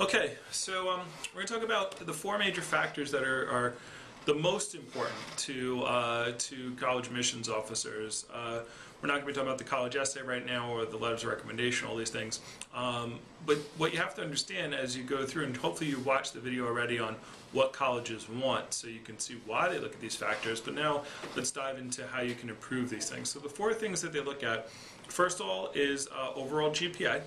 Okay, so we're going to talk about the four major factors that are the most important to college admissions officers. We're not going to be talking about the college essay right now or the letters of recommendation, all these things. But what you have to understand as you go through, and hopefully you watched the video already on what colleges want, so you can see why they look at these factors. But now let's dive into how you can improve these things. So the four things that they look at, first of all, is overall GPA.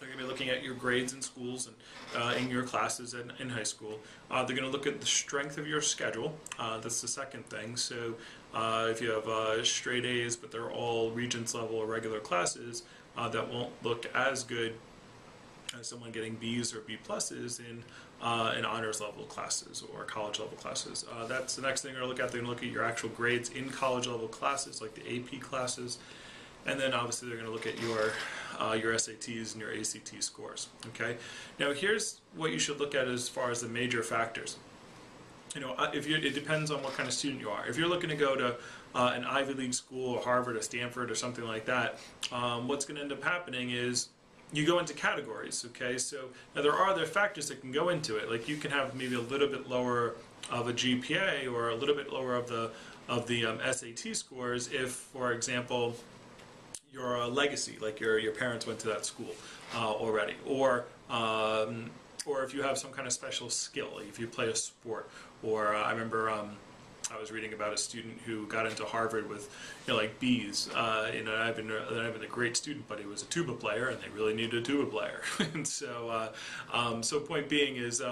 They're going to be looking at your grades in schools and in your classes in high school. They're going to look at the strength of your schedule. That's the second thing. So if you have straight A's, but they're all Regents level or regular classes, that won't look as good as someone getting B's or B pluses in honors level classes or college level classes. That's the next thing they're going to look at. They're going to look at your actual grades in college level classes, like the AP classes. And then obviously they're going to look at your SATs and your ACT scores. Okay. Now here's what you should look at as far as the major factors. You know, it depends on what kind of student you are. If you're looking to go to an Ivy League school, or Harvard, or Stanford, or something like that, what's going to end up happening is you go into categories. Okay. So now there are other factors that can go into it. Like you can have maybe a little bit lower of a GPA or a little bit lower of the SAT scores if, for example, your legacy, like your parents went to that school already, or if you have some kind of special skill, like if you play a sport, or I remember I was reading about a student who got into Harvard with like B's. I've been a great student, but he was a tuba player, and they really needed a tuba player. And so point being is.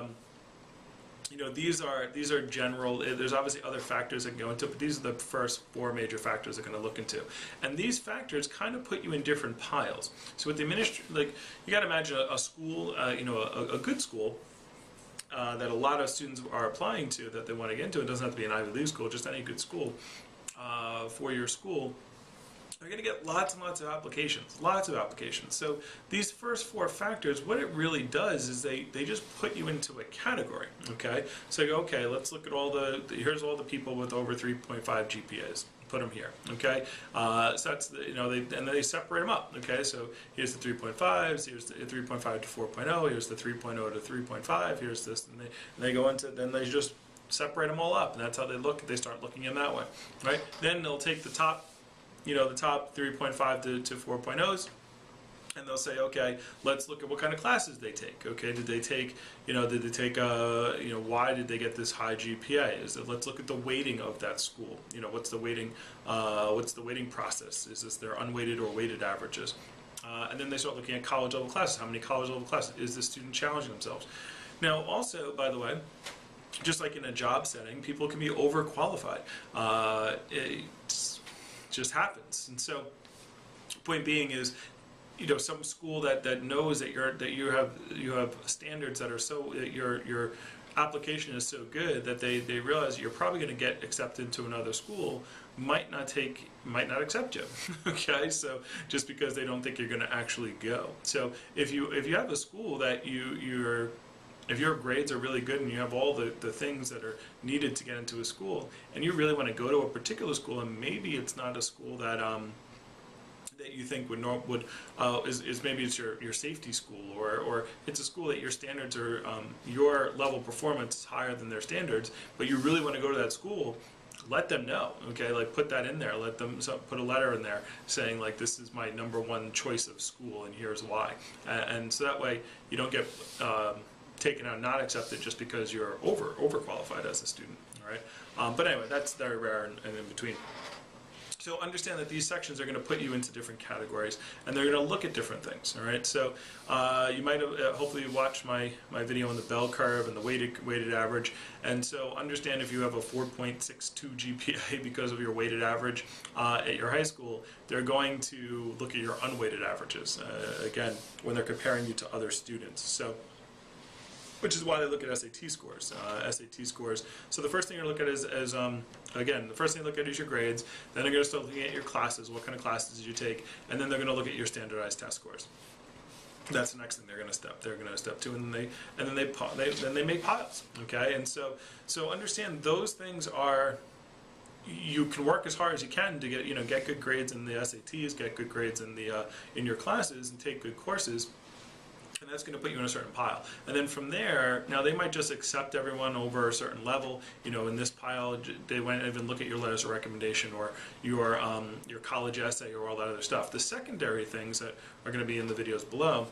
These are general. There's obviously other factors that can go into it, but these are the first four major factors they're going to look into. And these factors kind of put you in different piles. So with the you got to imagine a school, a good school that a lot of students are applying to that they want to get into. It doesn't have to be an Ivy League school, just any good school, four-year school. They're going to get lots and lots of applications. So these first four factors, what it really does is they just put you into a category, okay? So you go, okay, let's look at here's all the people with over 3.5 GPAs. Put them here, okay? So that's, and then they separate them up, okay? So here's the 3.5s, here's the 3.5 to 4.0, here's the 3.0 to 3.5, here's this, and they go into, then they just separate them all up, and that's how they look. They start looking in that way, right? Then they'll take the top 3.5 to 4.0s, and they'll say, okay, let's look at what kind of classes they take. Okay, why did they get this high GPA? Let's look at the weighting of that school. What's the weighting process? Is this their unweighted or weighted averages? And then they start looking at college level classes. How many college level classes? Is the student challenging themselves? Now, also, by the way, just like in a job setting, people can be overqualified. It just happens. And so point being is, some school that knows that you have standards that are so that your application is so good that they realize you're probably going to get accepted to another school, might not accept you. Okay, so just because they don't think you're going to actually go. So if you have a school that if your grades are really good and you have all the things that are needed to get into a school, and you really want to go to a particular school, and maybe it's not a school that you think is maybe it's your safety school, or it's a school that your standards are your level of performance is higher than their standards, but you really want to go to that school, let them know, okay? Like put that in there. Let them put a letter in there saying like, this is my #1 choice of school, and here's why. And so that way you don't get taken out, not accepted just because you're overqualified as a student. All right, but anyway, that's very rare and in between. So understand that these sections are going to put you into different categories, and they're going to look at different things. All right, so you might have hopefully watched my video on the bell curve and the weighted average, and so understand if you have a 4.62 GPA because of your weighted average at your high school, they're going to look at your unweighted averages again when they're comparing you to other students. So, which is why they look at SAT scores. So the first thing you're going to look at is again, the first thing they look at is your grades. Then they're going to start looking at your classes. What kind of classes did you take? And then they're going to look at your standardized test scores. That's the next thing they're going to step. They're going to step to, and then they make piles. Okay, and so understand those things are. You can work as hard as you can to get good grades in the SATs, get good grades in your classes, and take good courses. and that's going to put you in a certain pile. And then from there, now they might just accept everyone over a certain level. You know, in this pile, they won't even look at your letters of recommendation or your college essay or all that other stuff. The secondary things that are going to be in the videos below,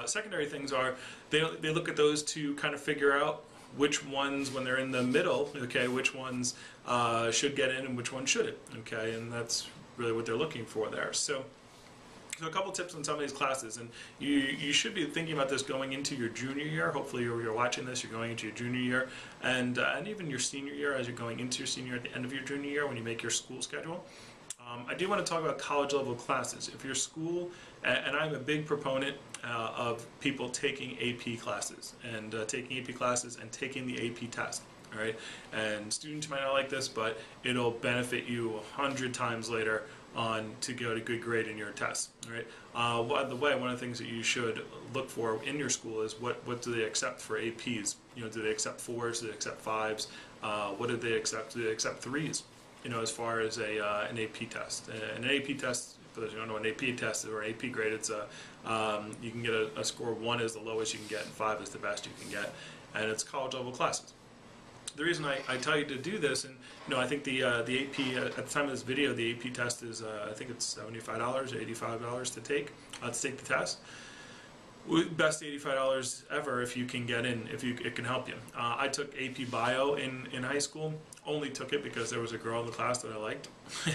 secondary things are, they look at those to kind of figure out which ones, when they're in the middle, okay, which ones should get in and which ones shouldn't, okay, and that's really what they're looking for there. So a couple tips on some of these classes, and you should be thinking about this going into your junior year. Hopefully you're watching this, you're going into your junior year, and even your senior year as you're going into your senior year at the end of your junior year when you make your school schedule. I do want to talk about college level classes. If your school, and I'm a big proponent of people taking AP classes and taking AP classes and taking the AP test. All right, and students might not like this, but it'll benefit you 100 times later on to get a good grade in your tests. All right. By the way, one of the things that you should look for in your school is what do they accept for APs? You know, do they accept 4s? Do they accept 5s? What do they accept? Do they accept 3s? You know, as far as an AP test. And an AP test, for those who don't know what an AP test is or an AP grade, it's you can get a score of 1 is the lowest you can get and 5 is the best you can get, and it's college level classes. The reason I tell you to do this, and you know, I think the AP at the time of this video, the AP test is I think it's $75 or $85 to take the test. Best $85 ever if you can get in, it can help you. I took AP Bio in high school. Only took it because there was a girl in the class that I liked,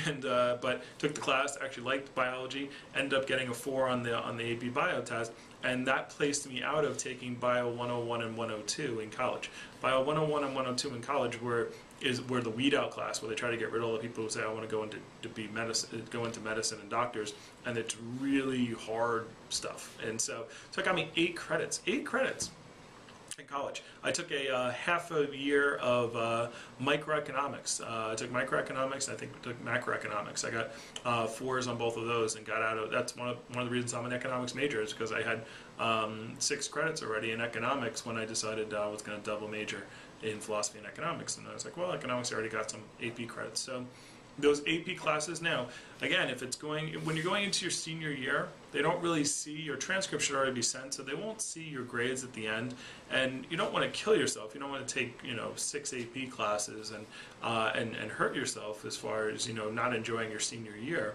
and but took the class. Actually liked biology. Ended up getting a 4 on the AP Bio test, and that placed me out of taking Bio 101 and 102 in college. Bio 101 and 102 in college were the weed out class, where they try to get rid of all the people who say I want to go into medicine and doctors, and it's really hard stuff. And so it got me 8 credits. 8 credits in college. I took a half a year of microeconomics. I took microeconomics, and I think I took macroeconomics. I got 4s on both of those and got out of. That's one of the reasons I'm an economics major, is because I had 6 credits already in economics when I decided I was going to double major in philosophy and economics. And I was like, well, economics already got some AP credits. So those AP classes now, again, when you're going into your senior year, they don't really see, your transcript should already be sent, so they won't see your grades at the end, and you don't want to kill yourself. You don't want to take 6 AP classes and hurt yourself as far as not enjoying your senior year.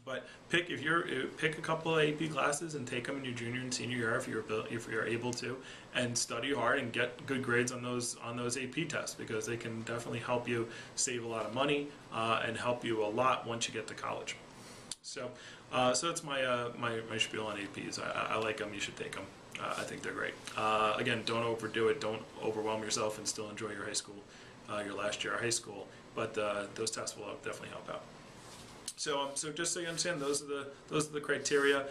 But pick a couple of AP classes and take them in your junior and senior year if you're able to, and study hard and get good grades on those AP tests, because they can definitely help you save a lot of money and help you a lot once you get to college. So that's my spiel on APs. I like them. You should take them. I think they're great. Again, don't overdo it. Don't overwhelm yourself, and still enjoy your high school, your last year of high school. But those tests will definitely help out. So just so you understand, those are the criteria.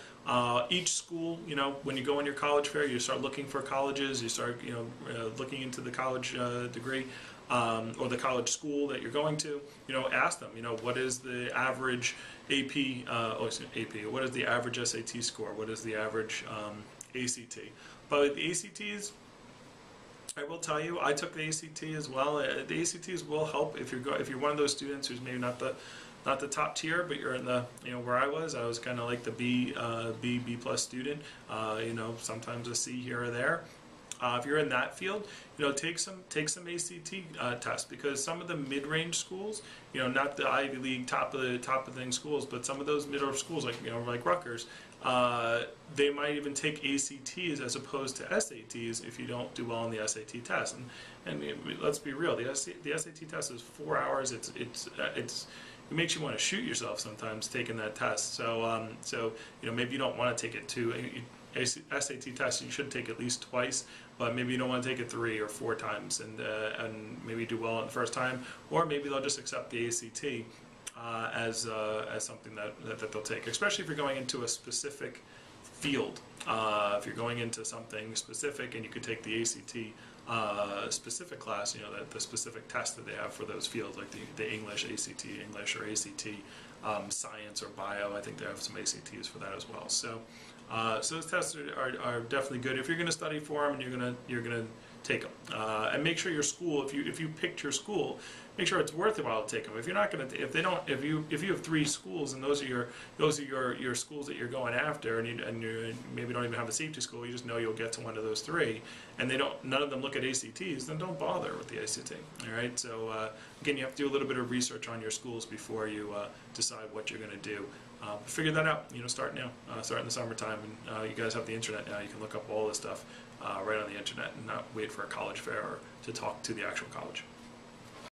Each school, when you go on your college fair, you start looking for colleges. You start, looking into the college degree or the college school that you're going to. Ask them. What is the average AP? What is the average SAT score? What is the average ACT? But the ACTs, I will tell you, I took the ACT as well. The ACTs will help if you're one of those students who's maybe not the top tier, but you're in the, where I was kind of like the B plus student, sometimes a C here or there. If you're in that field, take some ACT tests, because some of the mid-range schools, not the Ivy League top of the thing schools, but some of those middle schools like Rutgers, they might even take ACTs as opposed to SATs if you don't do well on the SAT test. And let's be real, the SAT test is 4 hours. It makes you want to shoot yourself sometimes taking that test. So maybe you don't want to take it SAT test. You should take at least twice, but maybe you don't want to take it 3 or 4 times, and maybe do well on the first time, or maybe they'll just accept the ACT as something that they'll take, especially if you're going into a specific field. If you're going into something specific, and you could take the ACT specific class, the specific test that they have for those fields, like the English, ACT English, or ACT Science or Bio. I think they have some ACTs for that as well. So those tests are definitely good if you're going to study for them, and you're going to take them. And make sure your school, if you picked your school, make sure it's worthwhile to take them. If you're not going to, if they don't, if you have 3 schools and those are your schools that you're going after, and you maybe don't even have a safety school, you just know you'll get to one of those 3, and none of them look at ACTs, then don't bother with the ACT. All right. So again, you have to do a little bit of research on your schools before you decide what you're going to do. Figure that out. Start now. Start in the summertime, and you guys have the internet now. You can look up all this stuff right on the internet and not wait for a college fair or to talk to the actual college.